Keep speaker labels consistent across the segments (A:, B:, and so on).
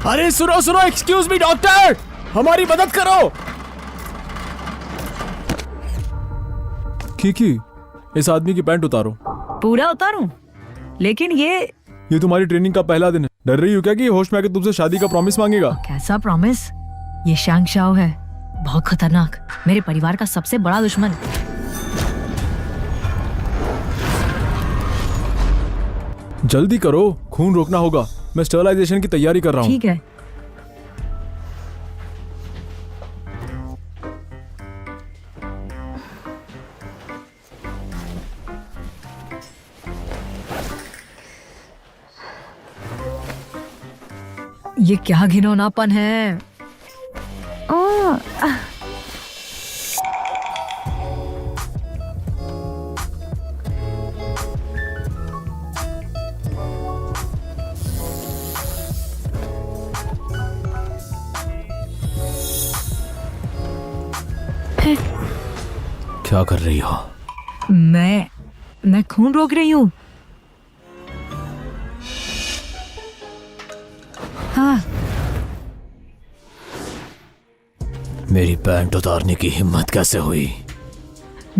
A: अरे सुनो सुनो, एक्सक्यूज मी डॉक्टर, हमारी मदद करो। की इस आदमी की पैंट उतारो।
B: पूरा उतारूं? लेकिन ये
A: तुम्हारी ट्रेनिंग का पहला दिन है। डर रही हो क्या कि होश में आके तुमसे शादी का प्रॉमिस मांगेगा?
B: कैसा प्रॉमिस? ये शैंग शाओ है, बहुत खतरनाक, मेरे परिवार का सबसे बड़ा दुश्मन।
A: जल्दी करो, खून रोकना होगा। मैं स्टरलाइजेशन की तैयारी कर रहा हूँ।
B: ठीक है। ये क्या घिनौनापन है।
A: क्या कर रही हो?
B: मैं खून रोक रही हूँ। हाँ।
A: मेरी पैंट उतारने की हिम्मत कैसे हुई?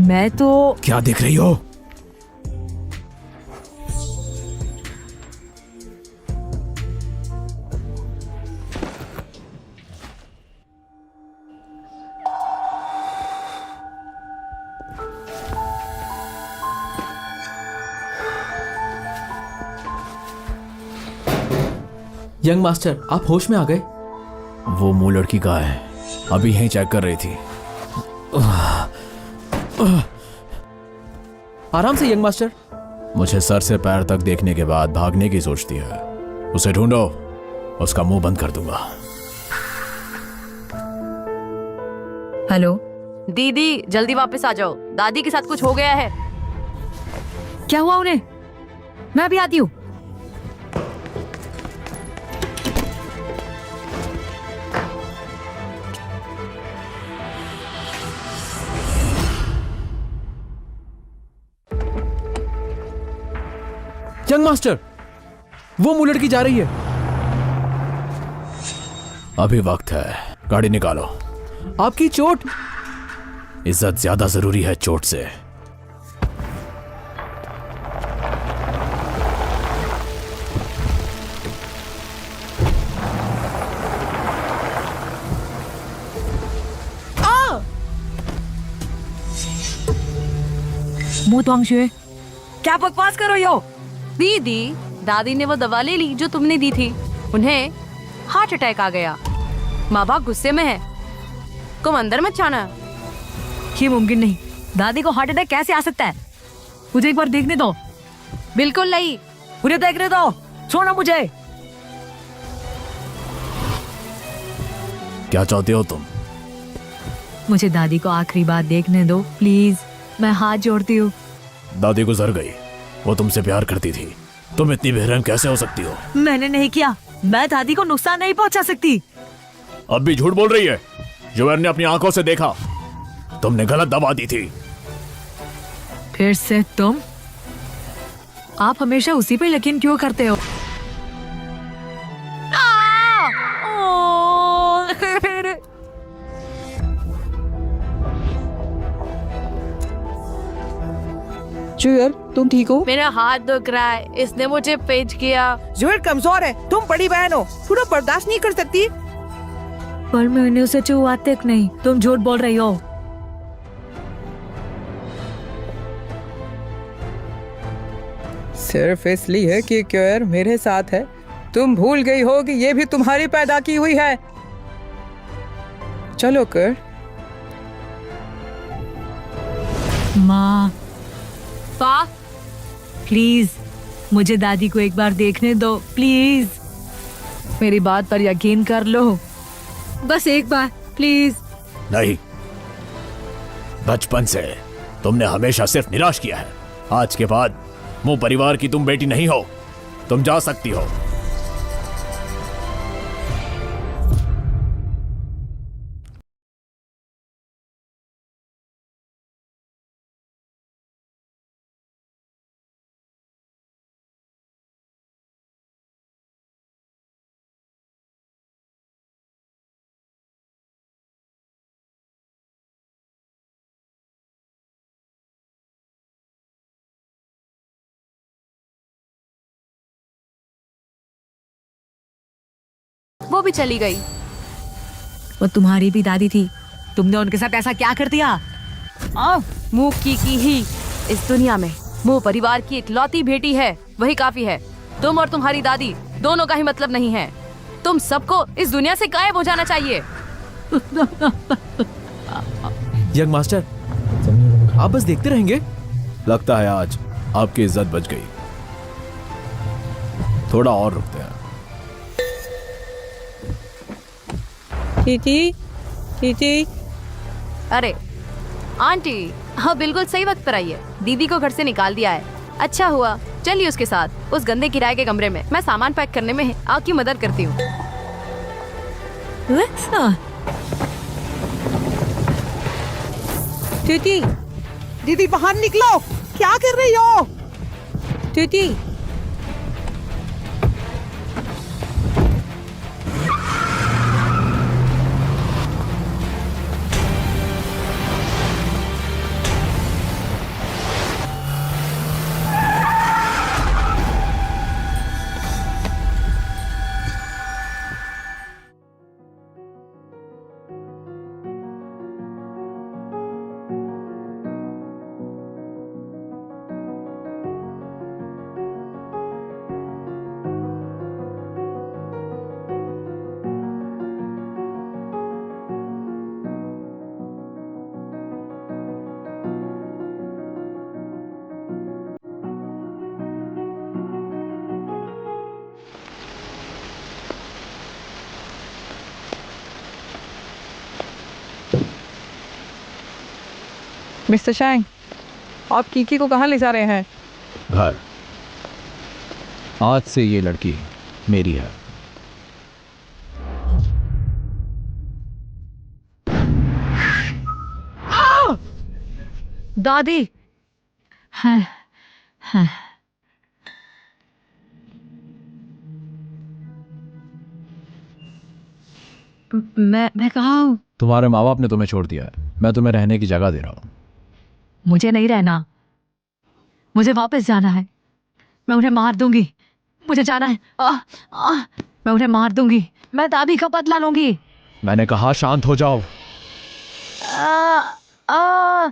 B: मैं तो
A: क्या देख रही हो?
C: यंग मास्टर, आप होश में आ गए?
A: वो मुंह लड़की कहाँ है? अभी यहीं चेक कर रही थी।
C: आराम से यंग मास्टर।
A: मुझे सर से पैर तक देखने के बाद भागने की सोचती है। उसे ढूंढो, उसका मुंह बंद कर दूंगा।
B: हेलो
D: दीदी, जल्दी वापस आ जाओ, दादी के साथ कुछ हो गया है।
B: क्या हुआ उन्हें? मैं अभी आती हूँ।
C: यंग मास्टर, वो मुंह लड़की जा रही है।
A: अभी वक्त है, गाड़ी निकालो।
C: आपकी चोट।
A: इज्जत ज्यादा जरूरी है चोट से।
B: मुंह तुआंगशुए, क्या बकवास कर रही हो?
D: दीदी, दादी ने वो दवा ले ली जो तुमने दी थी। उन्हें हार्ट अटैक आ गया। माँ बाप गुस्से में है। तुम अंदर मत जाना।
B: ये मुमकिन नहीं। दादी को हार्ट अटैक कैसे आ सकता है? मुझे एक बार देखने दो।
D: बिल्कुल नहीं।
B: मुझे देखने दो, छोड़ो मुझे।
A: क्या चाहते हो तुम?
B: मुझे दादी को आखिरी बार देखने दो प्लीज, मैं हाथ जोड़ती हूँ।
A: दादी गुजर गई, वो तुमसे प्यार करती थी। तुम इतनी बेरहम कैसे हो सकती हो?
B: मैंने नहीं किया, मैं दादी को नुकसान नहीं पहुंचा सकती।
A: अब भी झूठ बोल रही है। जोएर ने अपनी आंखों से देखा, तुमने गलत दवा दी थी।
B: फिर से तुम? आप हमेशा उसी पे यकीन क्यों करते हो?
E: जोयर, तुम ठीक हो?
D: मेरा हाथ दुख रहा है, इसने मुझे पेच किया।
E: जोयर कमजोर है, तुम बड़ी बहन हो, थोड़ा बर्दाश्त नहीं कर सकती?
B: पर मैंने उसे छुआ तक नहीं। तुम झूठ बोल रही हो।
E: सिर्फ इसलिए कि क्योर मेरे साथ है, तुम भूल गई हो कि ये भी तुम्हारी पैदा की हुई है। चलो कर।
B: माँ
D: पा,
B: प्लीज मुझे दादी को एक बार देखने दो प्लीज। मेरी बात पर यकीन कर लो, बस एक बार प्लीज।
A: नहीं, बचपन से तुमने हमेशा सिर्फ निराश किया है। आज के बाद मुंह परिवार की तुम बेटी नहीं हो। तुम जा सकती हो।
D: वो भी चली गई।
B: वो तुम्हारी भी दादी थी, तुमने उनके साथ ऐसा क्या कर दिया?
D: मुंह की ही इस दुनिया में मुंह परिवार की इकलौती बेटी है, वही काफी है। तुम और तुम्हारी दादी दोनों का ही मतलब नहीं है। तुम सबको इस दुनिया से गायब हो जाना चाहिए।
C: यंग मास्टर, आप बस देखते रहेंगे?
A: लगता है आज आपकी इज्जत बच गई। थोड़ा और रुकते हैं।
E: चीची, चीची,
D: अरे आंटी, हाँ बिल्कुल सही वक्त पर आई है। दीदी को घर से निकाल दिया है। अच्छा हुआ, चलिए उसके साथ उस गंदे किराए के कमरे में। मैं सामान पैक करने में आपकी मदद करती हूँ।
E: चीची, दीदी बाहर निकलो, क्या कर रही हो? चीची, मिस्टर शैंग, आप कीकी को कहाँ ले जा रहे हैं?
A: घर। आज से ये लड़की मेरी है।
B: दादी। हाँ, हाँ। मैं कहाँ हूँ?
A: तुम्हारे माँ बाप ने तुम्हें छोड़ दिया है। मैं तुम्हें रहने की जगह दे रहा हूँ।
B: मुझे नहीं रहना, मुझे वापस जाना है। मैं उन्हें मार दूंगी, मुझे जाना है। मैं उन्हें मार दूंगी, मैं दादी का बदला लूंगी।
A: मैंने कहा शांत हो जाओ।
B: आ, आ,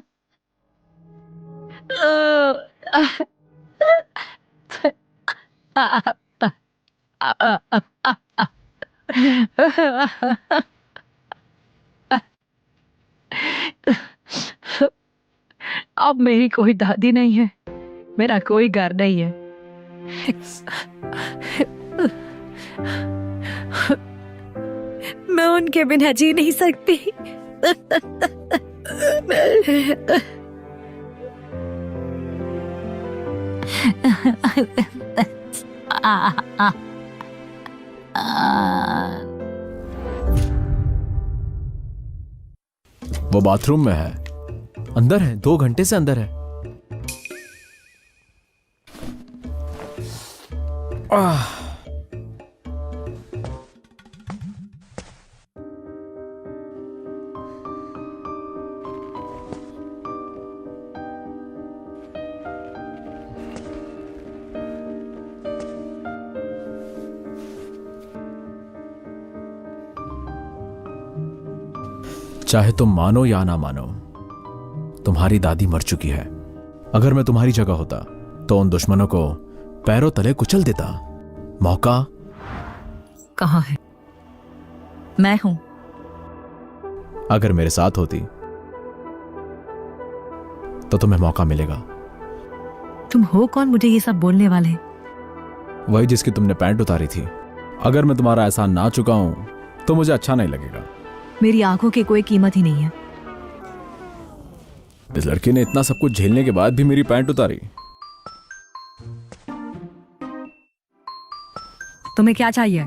B: अब मेरी कोई दादी नहीं है, मेरा कोई घर नहीं है। मैं उनके बिना जी नहीं सकती।
A: वो बाथरूम में है।
C: अंदर है, 2 घंटे से अंदर है।
A: चाहे तुम मानो या ना मानो, तुम्हारी दादी मर चुकी है। अगर मैं तुम्हारी जगह होता तो उन दुश्मनों को पैरों तले कुचल देता। मौका
B: कहाँ है? मैं हूं।
A: अगर मेरे साथ होती तो तुम्हें मौका मिलेगा।
B: तुम हो कौन मुझे ये सब बोलने वाले?
A: वही जिसकी तुमने पैंट उतारी थी। अगर मैं तुम्हारा एहसान ना चुका हूं तो मुझे अच्छा नहीं लगेगा।
B: मेरी आंखों की कोई कीमत ही नहीं है।
A: इस लड़की ने इतना सब कुछ झेलने के बाद भी मेरी पैंट उतारी।
B: तुम्हें क्या चाहिए?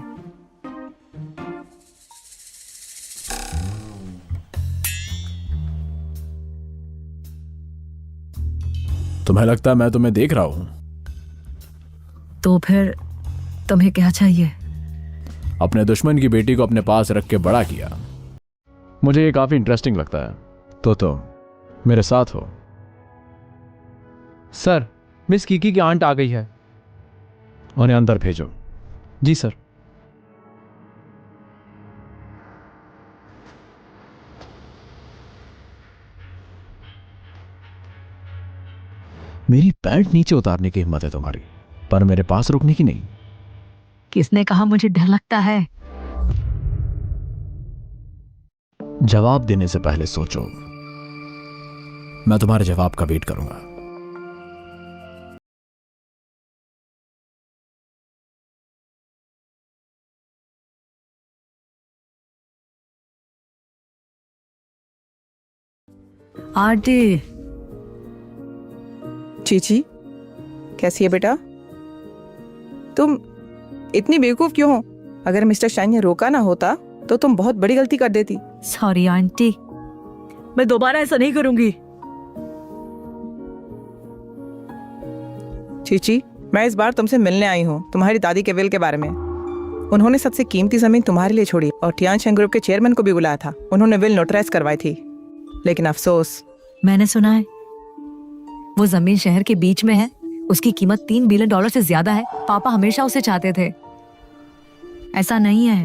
A: तुम्हें लगता है मैं तुम्हें देख रहा हूं?
B: तो फिर तुम्हें क्या चाहिए?
A: अपने दुश्मन की बेटी को अपने पास रख के बड़ा किया। मुझे ये काफी इंटरेस्टिंग लगता है। तो मेरे साथ हो।
C: सर, मिस कीकी की आंट आ गई है।
A: उन्हें अंदर भेजो।
C: जी सर।
A: मेरी पैंट नीचे उतारने की हिम्मत है तुम्हारी, पर मेरे पास रुकने की नहीं।
B: किसने कहा मुझे डर लगता है?
A: जवाब देने से पहले सोचो। मैं तुम्हारे जवाब का वेट करूंगा।
B: आंटी,
E: चीची, कैसी है बेटा? तुम इतनी बेवकूफ क्यों हो? अगर मिस्टर शाइन ने रोका ना होता तो तुम बहुत बड़ी गलती कर देती।
B: सॉरी आंटी, मैं दोबारा ऐसा नहीं करूंगी।
E: चीची, मैं इस बार तुमसे मिलने आई हूँ तुम्हारी दादी के विल के बारे में। उन्होंने सबसे कीमती जमीन तुम्हारे लिए छोड़ी और टियानशेन ग्रुप के चेयरमैन को भी बुलाया था। उन्होंने विल नोटराइज करवाई थी, लेकिन अफसोस।
B: मैंने सुना है वो जमीन शहर के बीच में है, उसकी कीमत $3 बिलियन से ज्यादा है। पापा हमेशा उसे चाहते थे। ऐसा नहीं है,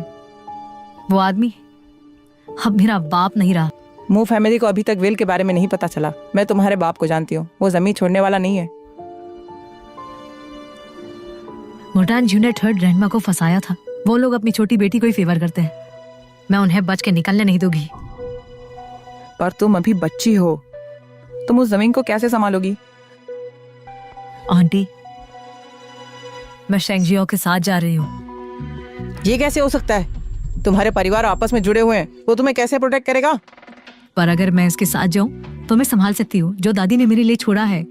B: वो आदमी अब मेरा बाप नहीं रहा।
E: मू फैमिली को अभी तक विल के बारे में नहीं पता चला। मैं तुम्हारे बाप को जानती हूँ, वो जमीन छोड़ने वाला नहीं है।
B: मोटान जी ने थर्ड ग्रैंडमा को फंसाया था। वो लोग अपनी छोटी बेटी को ही फेवर करते हैं। मैं उन्हें बच के निकलने नहीं दूंगी।
E: पर तुम अभी बच्ची हो, तुम उस जमीन को कैसे संभालोगी?
B: आंटी, मैं शेंगजियो के साथ जा रही हूँ।
E: ये कैसे हो सकता है? तुम्हारे परिवार आपस में जुड़े हुए हैं, वो तुम्हें कैसे प्रोटेक्ट करेगा?
B: पर अगर मैं इसके साथ जाऊं तो मैं संभाल सकती हूँ जो दादी ने मेरे लिए छोड़ा है।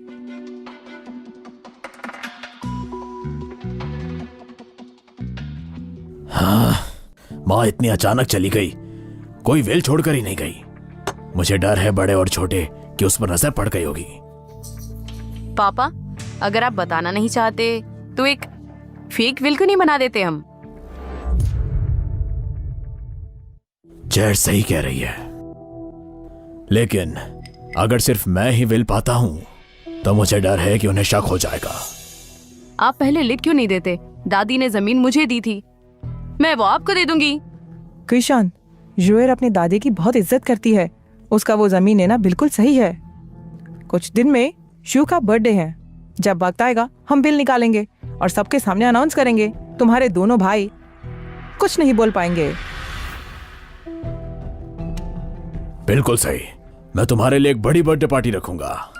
A: हाँ, माँ इतनी अचानक चली गई, कोई वेल छोड़कर ही नहीं गई। मुझे डर है बड़े और छोटे कि उस पर नजर पड़ गई होगी।
D: पापा, अगर आप बताना नहीं चाहते तो एक फेक विल क्यों नहीं बना देते हम?
A: जैड सही कह रही है, लेकिन अगर सिर्फ मैं ही विल पाता हूं तो मुझे डर है कि उन्हें शक हो जाएगा।
D: आप पहले लिख क्यों नहीं देते? दादी ने जमीन मुझे दी थी, मैं वो आपको दे दूंगी।
E: कृषान, जोएर अपनी दादी की बहुत इज्जत करती है। उसका वो जमीन लेना बिल्कुल सही है। कुछ दिन में शू का बर्थडे है। जब वक्त आएगा हम बिल निकालेंगे और सबके सामने अनाउंस करेंगे। तुम्हारे दोनों भाई कुछ नहीं बोल पाएंगे।
A: बिल्कुल सही, मैं तुम्हारे लिए एक बड़ी बर्थडे पार्टी रखूंगा।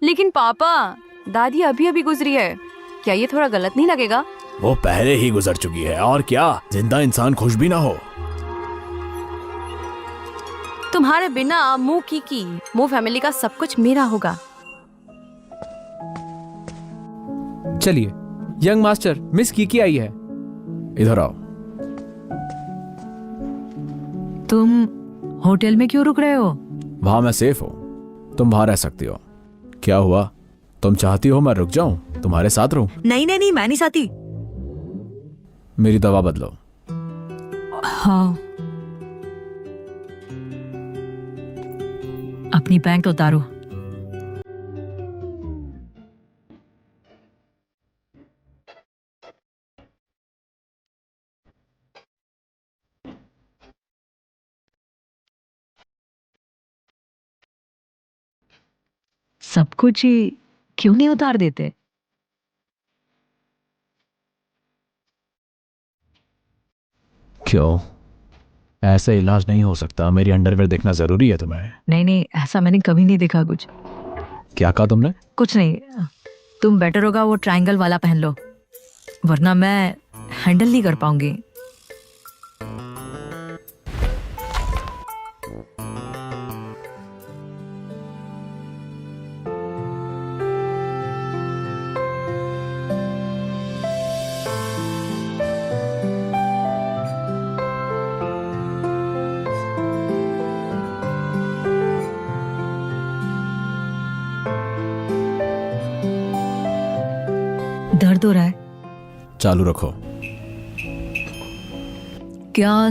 D: लेकिन पापा, दादी अभी अभी गुजरी है, क्या ये थोड़ा गलत नहीं लगेगा?
A: वो पहले ही गुजर चुकी है, और क्या जिंदा इंसान खुश भी ना हो।
D: तुम्हारे बिना मू फैमिली का सब कुछ मेरा होगा।
C: चलिए, यंग मास्टर, मिस कीकी आई है।
A: इधर आओ।
B: तुम होटल में क्यों रुक रहे हो?
A: वहां मैं सेफ हूं, तुम वहां रह सकती हो। क्या हुआ, तुम चाहती हो मैं रुक जाऊं, तुम्हारे साथ रहूं?
B: नहीं नहीं नहीं, मैं नहीं चाहती।
A: मेरी दवा बदलो।
B: हाँ, अपनी पैंट उतारो। सब कुछ ही क्यों नहीं उतार देते?
A: क्यों? ऐसे इलाज नहीं हो सकता। मेरी अंडरवेयर देखना जरूरी है तुम्हें?
B: नहीं नहीं, ऐसा मैंने कभी नहीं देखा कुछ।
A: क्या कहा तुमने?
B: कुछ नहीं, तुम बेटर होगा वो ट्रायंगल वाला पहन लो, वरना मैं हैंडल नहीं कर पाऊंगी। दर्द हो रहा है?
A: चालू रखो।
B: क्या